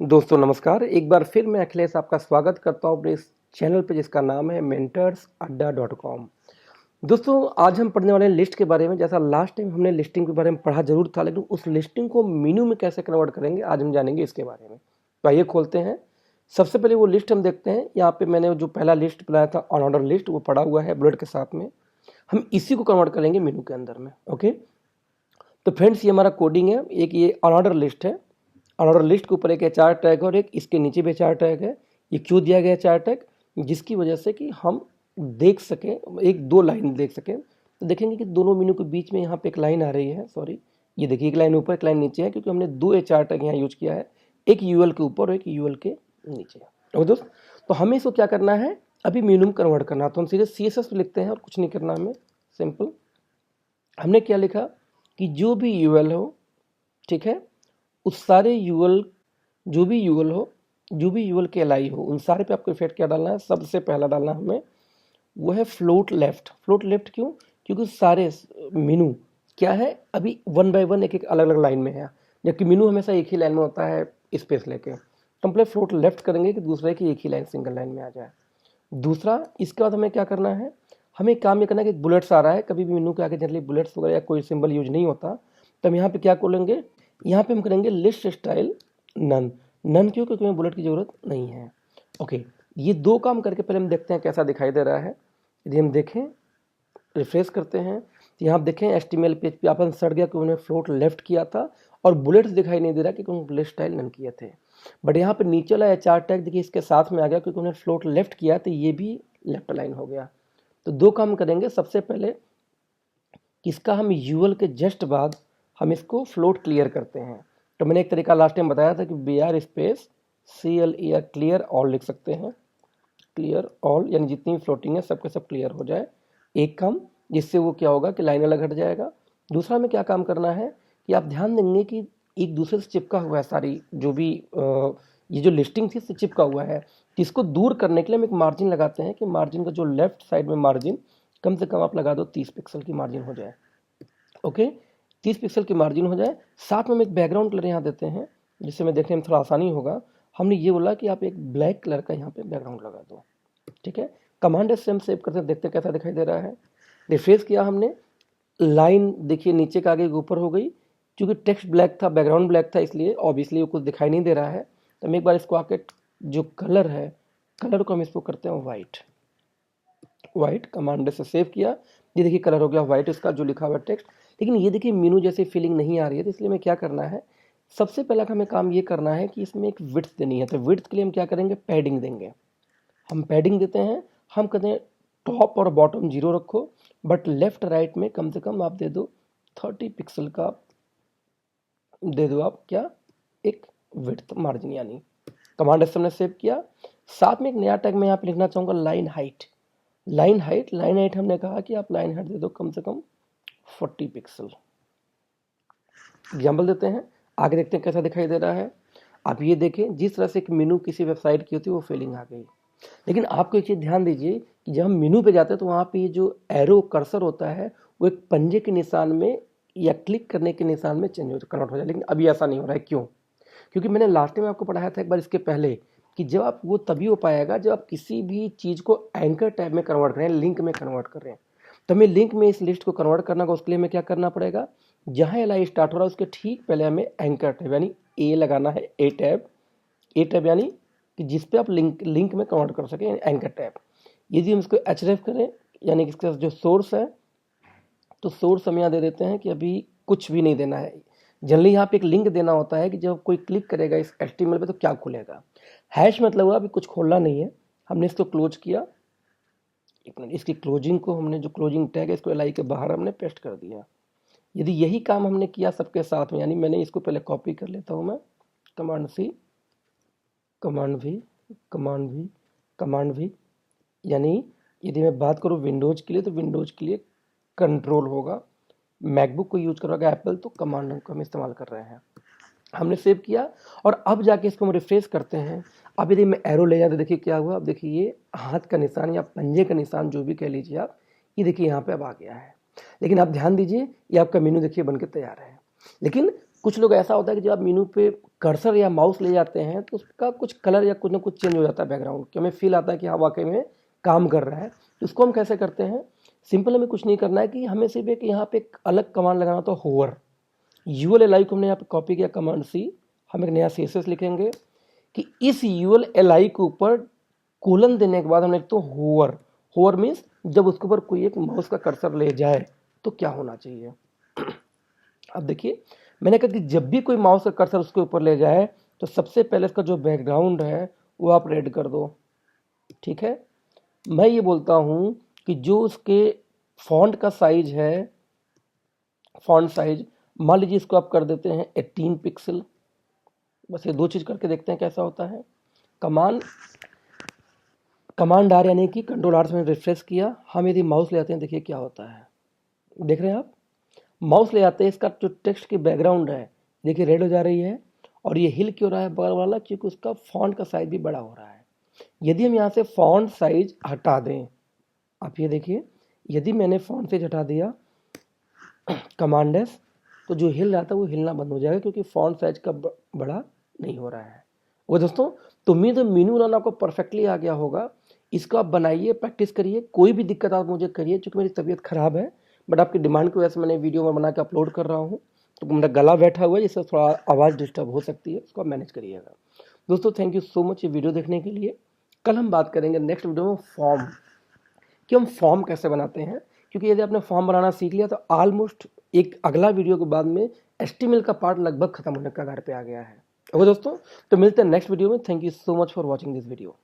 दोस्तों नमस्कार। एक बार फिर मैं अखिलेश आपका स्वागत करता हूं अपने इस चैनल पे जिसका नाम है mentorsadda.com। दोस्तों आज हम पढ़ने वाले हैं लिस्ट के बारे में। जैसा लास्ट टाइम हमने लिस्टिंग के बारे में पढ़ा जरूर था, लेकिन उस लिस्टिंग को मेनू में कैसे कन्वर्ट करेंगे आज हम जानेंगे इसके बारे में। तो आइए खोलते हैं। सबसे पहले वो लिस्ट हम देखते हैं। यहाँ पे मैंने जो पहला लिस्ट बनाया था अनऑर्डर लिस्ट, वो पड़ा हुआ है बुलेट के साथ में। हम इसी को कन्वर्ट करेंगे मेनू के अंदर में। ओके, तो फ्रेंड्स ये हमारा कोडिंग है। एक ये अनऑर्डर लिस्ट है। ऑर्डर लिस्ट के ऊपर एक एचआर टैग और एक इसके नीचे भी एचआर टैग है। ये क्यों दिया गया एचआर टैग? जिसकी वजह से कि हम देख सकें, एक दो लाइन देख सकें। तो देखेंगे कि दोनों मेनू के बीच में यहाँ पे एक लाइन आ रही है। सॉरी, ये देखिए एक लाइन ऊपर एक लाइन नीचे है, क्योंकि हमने दो एचआर टैग यहाँ यूज किया है, एक यूएल के ऊपर और एक यूएल के नीचे। ओके दोस्त, तो हमें इसको क्या करना है, अभी मेनू में कन्वर्ट करना। तो हम सीधे सीएसएस पे लिखते हैं और कुछ नहीं करना हमें, सिंपल। हमने क्या लिखा कि जो भी यूएल हो, ठीक है, उस सारे यूएल, जो भी यूएल हो, जो भी यूएल के एलआई हो, उन सारे पे आपको इफेक्ट क्या डालना है? सबसे पहला डालना हमें वो है फ्लोट लेफ्ट। फ्लोट लेफ्ट क्यों? क्योंकि सारे मेनू क्या है, अभी वन बाय वन एक एक अलग अलग लाइन में है, जबकि मेनू हमेशा एक ही लाइन में होता है स्पेस लेके। तो हम पहले फ्लोट लेफ्ट करेंगे कि दूसरे की एक ही लाइन सिंगल लाइन में आ जाए। दूसरा, इसके बाद हमें क्या करना है, हमें काम ये करना है कि बुलेट्स आ रहा है, कभी भी मेनू के आगे जनरली बुलेट्स वगैरह या कोई सिंबल यूज नहीं होता। तो हम यहाँ पे क्या खोलेंगे, यहाँ पे हम करेंगे लिस्ट स्टाइल नन। नन क्यों? क्योंकि हमें बुलेट की जरूरत नहीं है। ओके, ये दो काम करके पहले हम देखते हैं कैसा दिखाई दे रहा है। यदि हम देखें, रिफ्रेश करते हैं, तो यहाँ आप देखें एचटीएमएल पेज पे अपन सड़ गया, क्योंकि उन्होंने फ्लोट लेफ्ट किया था और बुलेट्स दिखाई नहीं दे रहा क्योंकि उन्होंने लिस्ट स्टाइल नन किए थे। बट यहाँ पे नीचे वाला एचआर टैग देखिए इसके साथ में आ गया, क्योंकि उन्होंने फ्लोट लेफ्ट किया, तो ये भी लेफ्ट लाइन हो गया। तो दो काम करेंगे। सबसे पहले इसका हम यूएल के जस्ट बाद हम इसको फ्लोट क्लियर करते हैं। तो मैंने एक तरीका लास्ट टाइम बताया था कि B R space CLER clear all लिख सकते हैं। क्लियर ऑल यानी जितनी भी फ्लोटिंग है सबके सब क्लियर हो जाए। एक काम, जिससे वो क्या होगा कि लाइन अलग हट जाएगा। दूसरा में क्या काम करना है कि आप ध्यान देंगे कि एक दूसरे से चिपका हुआ है, सारी जो भी ये जो लिस्टिंग थी इससे चिपका हुआ है। तो इसको दूर करने के लिए हम एक मार्जिन लगाते हैं कि मार्जिन का जो लेफ्ट साइड में मार्जिन कम से कम आप लगा दो 30 पिक्सल की मार्जिन हो जाए। ओके, 30 पिक्सल की मार्जिन हो जाए। साथ में हम एक बैकग्राउंड कलर यहाँ देते हैं, जिससे में देखने में थोड़ा आसानी होगा। हमने ये बोला कि आप एक ब्लैक कलर का यहाँ पे बैकग्राउंड लगा दो, ठीक है। कमांड एस से हम सेव करते हैं, देखते हैं कैसा दिखाई दे रहा है। रिफ्रेश किया हमने, लाइन देखिए नीचे का आगे ऊपर हो गई। क्योंकि टेक्स्ट ब्लैक था, बैकग्राउंड ब्लैक था, इसलिए ऑब्वियसली वो कुछ दिखाई नहीं दे रहा है। तो हम एक बार इसको आके जो कलर है, कलर को हम इसको करते हैं वाइट। वाइट कमांड से सेव किया, ये देखिए कलर हो गया वाइट इसका जो लिखा हुआ टेक्स्ट। लेकिन ये देखिए मेनू जैसी फीलिंग नहीं आ रही है, तो इसलिए हमें क्या करना है, सबसे पहला हमें काम ये करना है कि इसमें एक विड्थ देनी है। तो विड्थ के लिए हम क्या करेंगे, पैडिंग देंगे। हम पैडिंग देते हैं, हम कहते हैं टॉप और बॉटम 0 रखो, बट लेफ्ट राइट में कम से कम आप दे दो 30 पिक्सल का दे दो आप क्या, एक विड्थ मार्जिन। यानी कमांड एस हमने सेव किया। साथ में एक नया टैग मैं यहाँ पे लिखना चाहूँगा, लाइन हाइट। लाइन हाइट हमने कहा कि आप लाइन हाइट दे दो कम से कम 40 पिक्सल। एग्जाम्पल देते हैं, आगे देखते हैं कैसा दिखाई दे रहा है। आप ये देखें, जिस तरह से एक मेनू किसी वेबसाइट की होती है वो फीलिंग आ गई। लेकिन आपको एक चीज़ ध्यान दीजिए कि जब हम मेनू पे जाते हैं तो वहाँ पे ये जो एरो कर्सर होता है वो एक पंजे के निशान में या क्लिक करने के निशान में चेंज हो कन्वर्ट हो जाए। लेकिन अभी ऐसा नहीं हो रहा है। क्यों? क्योंकि मैंने लास्ट में आपको पढ़ाया था एक बार इसके पहले कि जब आप वो तभी हो पाएगा जब आप किसी भी चीज़ को एंकर टैब में कन्वर्ट करें, लिंक में कन्वर्ट कर रहे हैं। तो हमें लिंक में इस लिस्ट को कन्वर्ट करना होगा। उसके लिए हमें क्या करना पड़ेगा, जहाँ एल स्टार्ट हो रहा है उसके ठीक पहले हमें एंकर टैब यानी ए लगाना है। ए टैब यानी कि जिस पे आप लिंक में कन्वर्ट कर सकें, एंकर टैब। यदि हम इसको एचरेफ करें यानी कि इसका जो सोर्स है, तो सोर्स हम यहाँ दे देते हैं कि अभी कुछ भी नहीं देना है। जनरली यहाँ पे एक लिंक देना होता है कि जब कोई क्लिक करेगा इस HTML पे तो क्या खुलेगा। हैश मतलब हुआ अभी कुछ खोलना नहीं है। हमने इसको क्लोज किया। एक मिनट, इसकी क्लोजिंग को हमने जो क्लोजिंग टैग है इसको एल के बाहर हमने पेस्ट कर दिया। यदि यही काम हमने किया सबके साथ में, यानी मैंने इसको पहले कॉपी कर लेता हूँ मैं, कमांड सी, कमांड भी, यानी यदि मैं बात करूँ विंडोज के लिए तो विंडोज के लिए कंट्रोल होगा, मैकबुक को यूज करोगे एप्पल तो कमांड को हम इस्तेमाल कर रहे हैं। हमने सेव किया और अब जाके इसको हम रिफ्रेश करते हैं। अब यदि मैं एरो ले जाए तो देखिए क्या हुआ। अब देखिए ये हाथ का निशान या पंजे का निशान जो भी कह लीजिए आप, ये देखिए यहाँ पे अब आ गया है। लेकिन आप ध्यान दीजिए ये आपका मेनू देखिए बन के तैयार है। लेकिन कुछ लोग ऐसा होता है कि जब आप मेनू पे कर्सर या माउस ले जाते हैं तो उसका कुछ कलर या कुछ ना कुछ चेंज हो जाता है बैकग्राउंड, कि हमें फील आता है कि हाँ वाकई में काम कर रहा है। तो इसको हम कैसे करते हैं? सिंपल हमें कुछ नहीं करना है कि हमें सिर्फ एक यहाँ पे एक अलग कमांड लगाना, तो होवर यूएल एल को हमने यहाँ पे कॉपी किया, कमांड सी, हम एक नया सीएसएस लिखेंगे कि इस यूएल एल के ऊपर कोलन देने के बाद हम लिखते हैं होवर। होवर मीन्स जब उसके ऊपर कोई एक माउस का कर्सर ले जाए तो क्या होना चाहिए। अब देखिए मैंने कहा कि जब भी कोई माउस का कर्सर उसके ऊपर ले जाए तो सबसे पहले इसका जो बैकग्राउंड है वो आप रेड कर दो, ठीक है। मैं ये बोलता हूँ कि जो उसके फॉन्ट का साइज है, फॉन्ट साइज मान लीजिए इसको आप कर देते हैं 18 पिक्सल। बस ये दो चीज़ करके देखते हैं कैसा होता है। कमांड आर यानी कि कंट्रोल आर से मैंने रिफ्रेश किया। हम यदि माउस ले आते हैं, देखिए क्या होता है, देख रहे हैं आप, माउस ले आते हैं, इसका जो टेक्स्ट की बैकग्राउंड है देखिए रेड हो जा रही है। और ये हिल क्यों रहा है बगल वाला? क्योंकि उसका फॉन्ट का साइज भी बड़ा हो रहा है। यदि हम यहाँ से फॉन्ट साइज हटा दें, आप ये देखिए, यदि मैंने फॉन्ट साइज हटा दिया कमांड एस, तो जो हिल रहा था वो हिलना बंद हो जाएगा, क्योंकि फॉन्ट साइज का बड़ा नहीं हो रहा है। वो दोस्तों, तो मेनू बनाना आपको परफेक्टली आ गया होगा। इसको आप बनाइए, प्रैक्टिस करिए, कोई भी दिक्कत आप मुझे करिए। चूँकि मेरी तबीयत ख़राब है, बट आपकी डिमांड की वजह से मैंने वीडियो में बना के अपलोड कर रहा हूँ, तो मेरा गला बैठा हुआ है, जिससे थोड़ा आवाज़ डिस्टर्ब हो सकती है, उसको आप मैनेज करिएगा। दोस्तों थैंक यू सो मच ये वीडियो देखने के लिए। कल हम बात करेंगे नेक्स्ट वीडियो में फॉर्म, कि हम फॉर्म कैसे बनाते हैं। क्योंकि यदि आपने फॉर्म बनाना सीख लिया तो ऑलमोस्ट एक अगला वीडियो के बाद में एचटीएमएल का पार्ट लगभग खत्म होने का कगार पे आ गया है। ओके दोस्तों, तो मिलते हैं नेक्स्ट वीडियो में। Thank you so much for watching this video.